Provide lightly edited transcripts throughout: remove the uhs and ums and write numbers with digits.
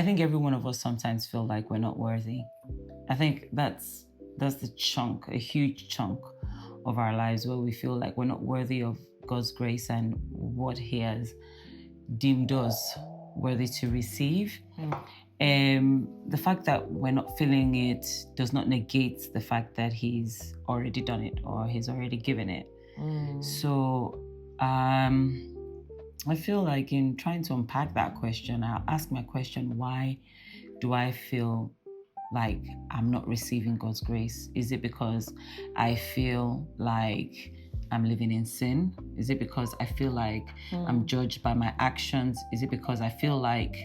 I think every one of us sometimes feel like we're not worthy. I think that's the chunk, a huge chunk of our lives where we feel like we're not worthy of God's grace and what He has deemed us worthy to receive. The fact that we're not feeling it does not negate the fact that He's already done it or He's already given it. So I feel like in trying to unpack that question, I'll ask my question, why do I feel like I'm not receiving God's grace? Is it because I feel like I'm living in sin? Is it because I feel like I'm judged by my actions? Is it because I feel like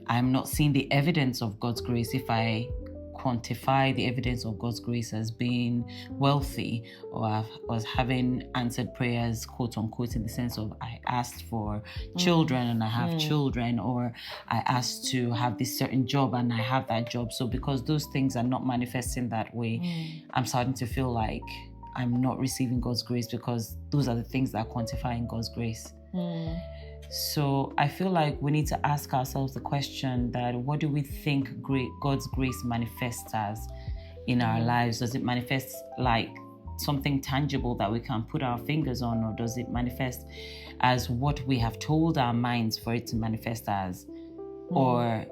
I'm not seeing the evidence of God's grace? If I quantify the evidence of God's grace as being wealthy or as having answered prayers, quote unquote, in the sense of I asked for children and I have children, or I asked to have this certain job and I have that job. So because those things are not manifesting that way, I'm starting to feel like I'm not receiving God's grace because those are the things that are quantifying God's grace. So I feel like we need to ask ourselves the question that what do we think God's grace manifests as in our lives? Does it manifest like something tangible that we can put our fingers on, or does it manifest as what we have told our minds for it to manifest as? Or,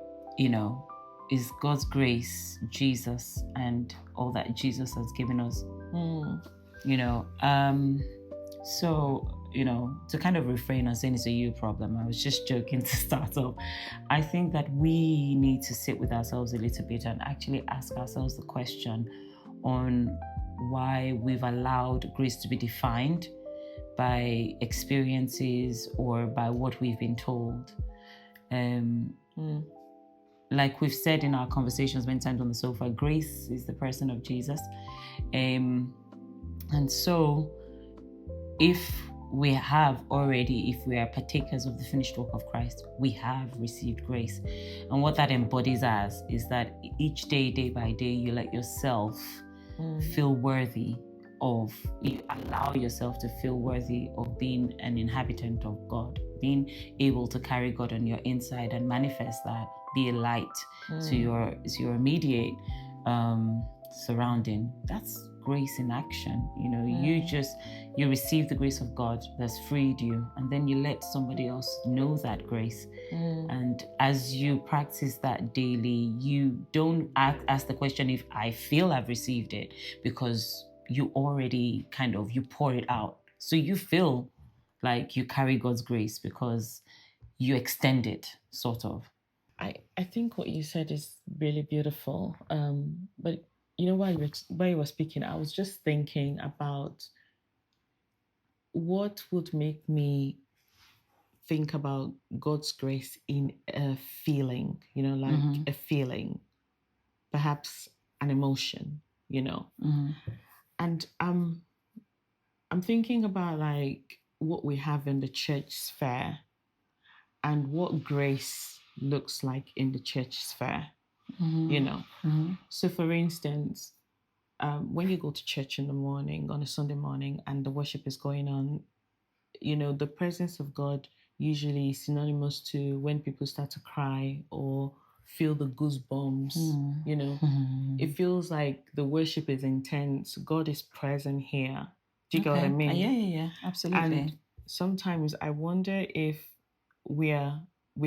is God's grace Jesus and all that Jesus has given us? So, to kind of refrain on saying it's a you problem, I was just joking to start off. I think that we need to sit with ourselves a little bit and actually ask ourselves the question on why we've allowed grace to be defined by experiences or by what we've been told. Like we've said in our conversations many times on the sofa, grace is the person of Jesus. And so if we are partakers of the finished work of Christ, we have received grace. And what that embodies as is that each day, day by day, you let yourself feel worthy you allow yourself to feel worthy of being an inhabitant of God, being able to carry God on your inside and manifest that, be a light to your immediate surrounding. That's grace in action. You receive the grace of God that's freed you, and then you let somebody else know that grace. And as you practice that daily, you don't ask the question if I feel I've received it, because you already you pour it out. So you feel like you carry God's grace because you extend it, sort of. I think what you said is really beautiful. But while you were speaking, I was just thinking about what would make me think about God's grace in a feeling, a feeling, perhaps an emotion, And I'm thinking about like what we have in the church sphere and what grace looks like in the church sphere, So for instance, when you go to church in the morning, on a Sunday morning, and the worship is going on, the presence of God usually is synonymous to when people start to cry or feel the goosebumps, It feels like the worship is intense. God is present here. Do you get what I mean? Yeah, absolutely. And sometimes I wonder if we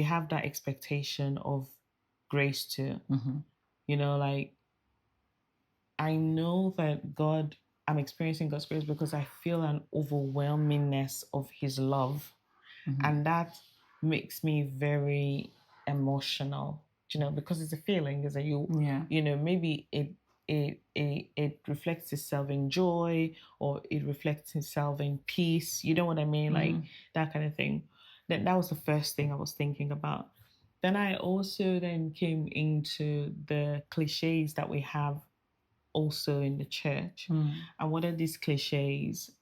have that expectation of grace too. Like I know that I'm experiencing God's grace because I feel an overwhelmingness of His love. And that makes me very emotional, because it's a feeling, is that maybe it reflects itself in joy, or it reflects itself in peace. You know what I mean? Like that kind of thing. That was the first thing I was thinking about. Then I also then came into the cliches that we have also in the church. And what are these cliches?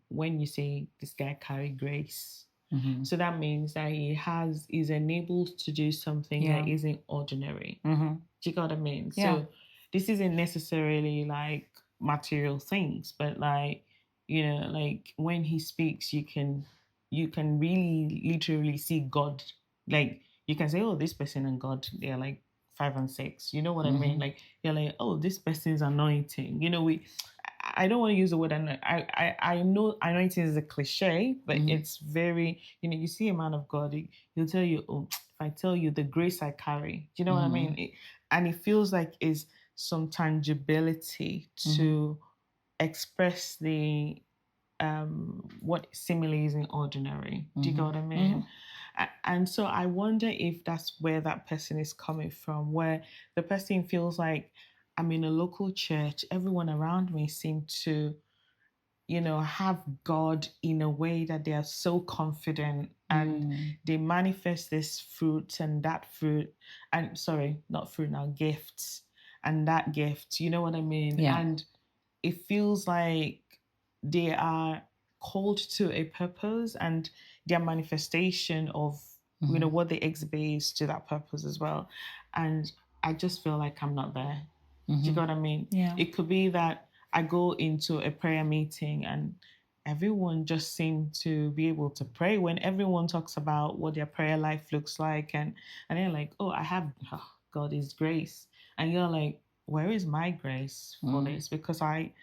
When you say this guy carry grace, so that means that he's enabled to do something that isn't ordinary. Do you get what I mean? Yeah. So this isn't necessarily like material things, but like, like when he speaks, you can really literally see God. Like you can say, oh, this person and God, they're like 5 and 6. You know what I mean? Like, you're like, oh, this person's anointing. You know, I don't want to use the word I know anointing is a cliche, but it's very, you know, you see a man of God, he'll tell you, oh, if I tell you the grace I carry, do you know what I mean? And it feels like is some tangibility to express the what seemingly isn't ordinary. Do you get what I mean? And so I wonder if that's where that person is coming from, where the person feels like, I'm in a local church, everyone around me seem to, you know, have God in a way that they are so confident and they manifest this fruit and that fruit, and sorry, not fruit now, gifts and that gift, you know what I mean? Yeah. And it feels like they are called to a purpose, and their manifestation of you know what they exhibit is to that purpose as well. And I just feel like I'm not there. Do you get what I mean? Yeah. It could be that I go into a prayer meeting and everyone just seems to be able to pray when everyone talks about what their prayer life looks like, and they're like, oh, I have God is grace, and you're like, where is my grace for this? Because I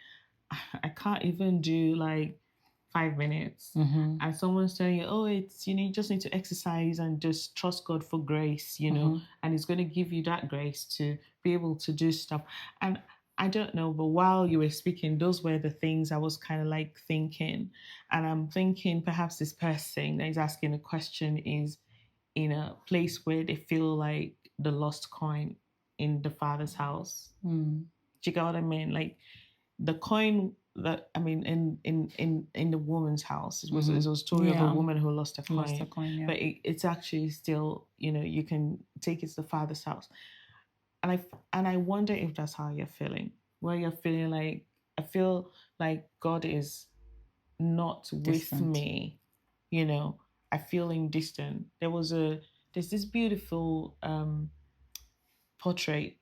can't even do like 5 minutes. And someone's telling you, oh, it's, you know, you just need to exercise and just trust God for grace, you know, and He's going to give you that grace to be able to do stuff. And I don't know, but while you were speaking, those were the things I was kind of like thinking. And I'm thinking perhaps this person that is asking a question is in a place where they feel like the lost coin in the Father's house. Do you get what I mean? Like, the coin that, I mean, in the woman's house, it was a story of a woman who lost a coin. Lost a coin, yeah. But it's actually still, you know, you can take it to the Father's house. And I wonder if that's how you're feeling, where you're feeling like, I feel like God is not with me, you know, I feel him distant. There's this beautiful portrait.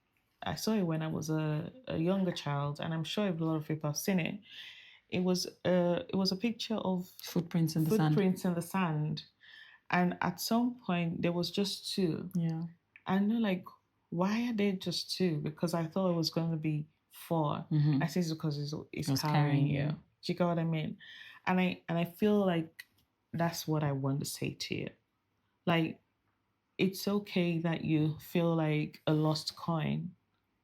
I saw it when I was a younger child, and I'm sure a lot of people have seen it. It was a picture of footprints in the sand, and at some point there was just two. Yeah. And they're like, why are there just two? Because I thought it was going to be 4. I say it's because it's carrying you. Do you get what I mean? And I feel like that's what I want to say to you. Like, it's okay that you feel like a lost coin.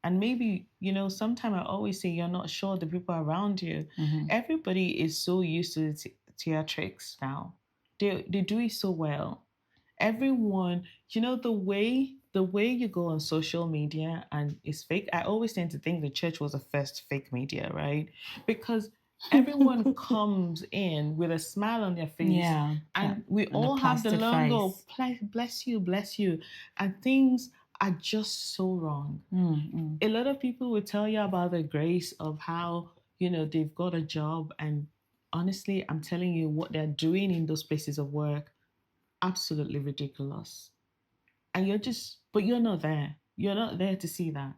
And maybe, you know, sometimes I always say you're not sure the people around you. Everybody is so used to theatrics now. They do it so well. Everyone, you know, the way you go on social media and it's fake. I always tend to think the church was the first fake media, right? Because everyone comes in with a smile on their face, and we all have the logo, bless you, bless you, and things are just so wrong. A lot of people will tell you about the grace of how, you know, they've got a job, and honestly, I'm telling you, what they're doing in those places of work, absolutely ridiculous. And but you're not there. You're not there to see that.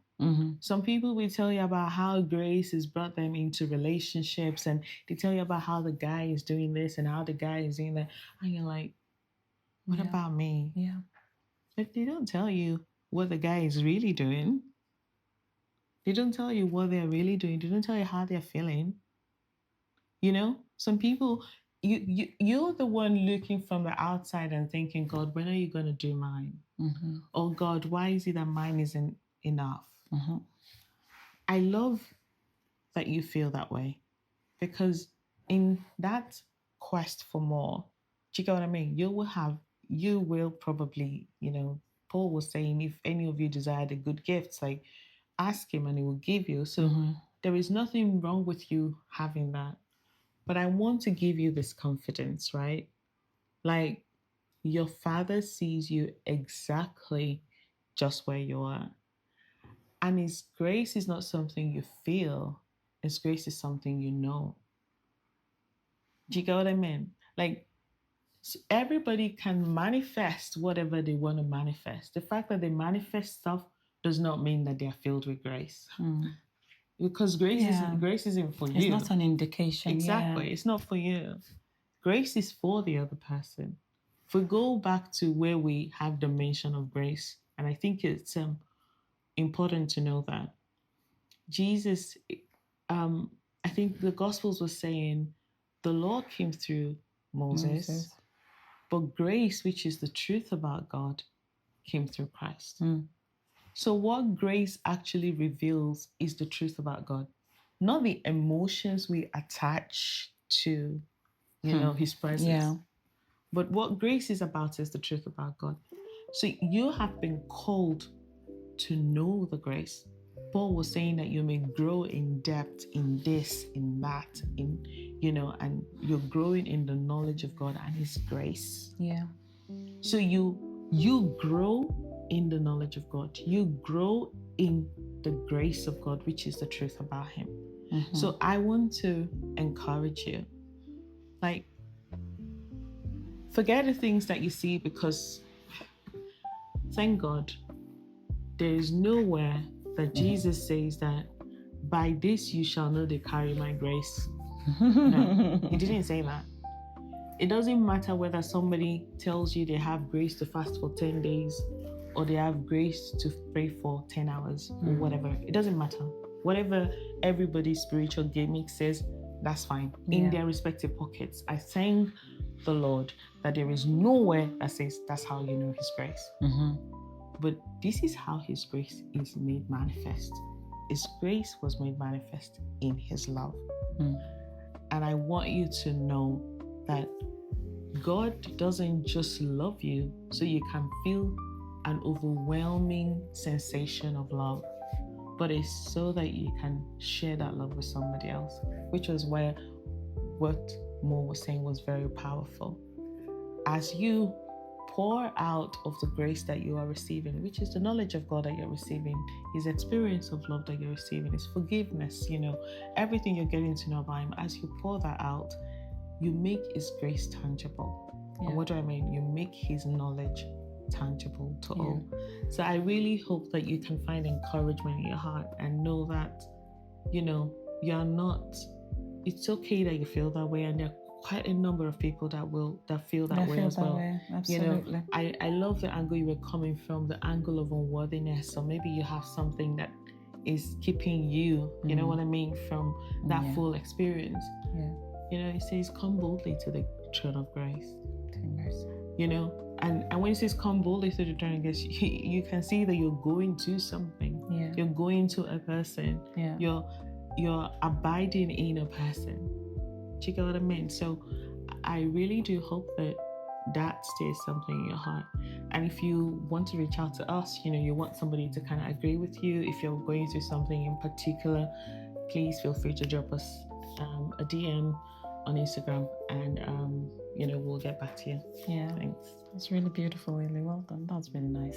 Some people will tell you about how grace has brought them into relationships, and they tell you about how the guy is doing this and how the guy is doing that. And you're like, what about me? Yeah. But they don't tell you what the guy is really doing. They don't tell you what they're really doing. They don't tell you how they're feeling. You know, some people, you're the one looking from the outside and thinking, God, when are you going to do mine? Oh God, why is it that mine isn't enough? I love that you feel that way, because in that quest for more, do you get what I mean? You will probably, you know, Paul was saying, if any of you desire the good gifts, like, ask him and he will give you. So there is nothing wrong with you having that. But I want to give you this confidence, right? Like, your Father sees you exactly just where you are. And His grace is not something you feel, His grace is something you know. Do you get what I mean? Like, everybody can manifest whatever they want to manifest. The fact that they manifest stuff does not mean that they are filled with grace. Because grace isn't for you. It's not an indication. Exactly. It's not for you. Grace is for the other person, if we go back to where we have the mention of grace, and I think it's important to know that Jesus, I think the Gospels were saying the law came through Moses, but grace, which is the truth about God, came through Christ. So what grace actually reveals is the truth about God, not the emotions we attach to, his presence. Yeah. But what grace is about is the truth about God. So you have been called to know the grace. Paul was saying that you may grow in depth in this, in that, and you're growing in the knowledge of God and his grace. Yeah. So you grow in the knowledge of God. You grow in the grace of God, which is the truth about him. Mm-hmm. So I want to encourage you, like, forget the things that you see, because thank God there is nowhere that Jesus says that by this you shall know they carry my grace. No, he didn't say that. It doesn't matter whether somebody tells you they have grace to fast for 10 days or they have grace to pray for 10 hours or whatever. It doesn't matter. Whatever everybody's spiritual gimmick says, that's fine. In their respective pockets. I thank the Lord that there is nowhere that says that's how you know his grace. Mm-hmm. But this is how his grace is made manifest. His grace was made manifest in his love. And I want you to know that God doesn't just love you so you can feel an overwhelming sensation of love, but it's so that you can share that love with somebody else, which was where what Mo was saying was very powerful. As you pour out of the grace that you are receiving, which is the knowledge of God that you're receiving, his experience of love that you're receiving, his forgiveness, everything you're getting to know about him, as you pour that out, you make his grace tangible. Yeah. And what do I mean? You make his knowledge tangible to all. So I really hope that you can find encouragement in your heart and know that, you're not, it's okay that you feel that way, and there are quite a number of people that feel that way as well. Absolutely. I love the angle you were coming from, the angle of unworthiness. So maybe you have something that is keeping you, you know what I mean, from that full experience. It says, come boldly to the throne of grace. And when it says come boldly to the throne of grace, you can see that you're going to something. Yeah. You're going to a person. Yeah. You're abiding in a person. Do you get what I mean? So I really do hope that stays something in your heart. And if you want to reach out to us, you want somebody to kind of agree with you, if you're going through something in particular, please feel free to drop us a DM on Instagram, and we'll get back to you. Yeah, thanks. It's really beautiful, really well done. That's really nice.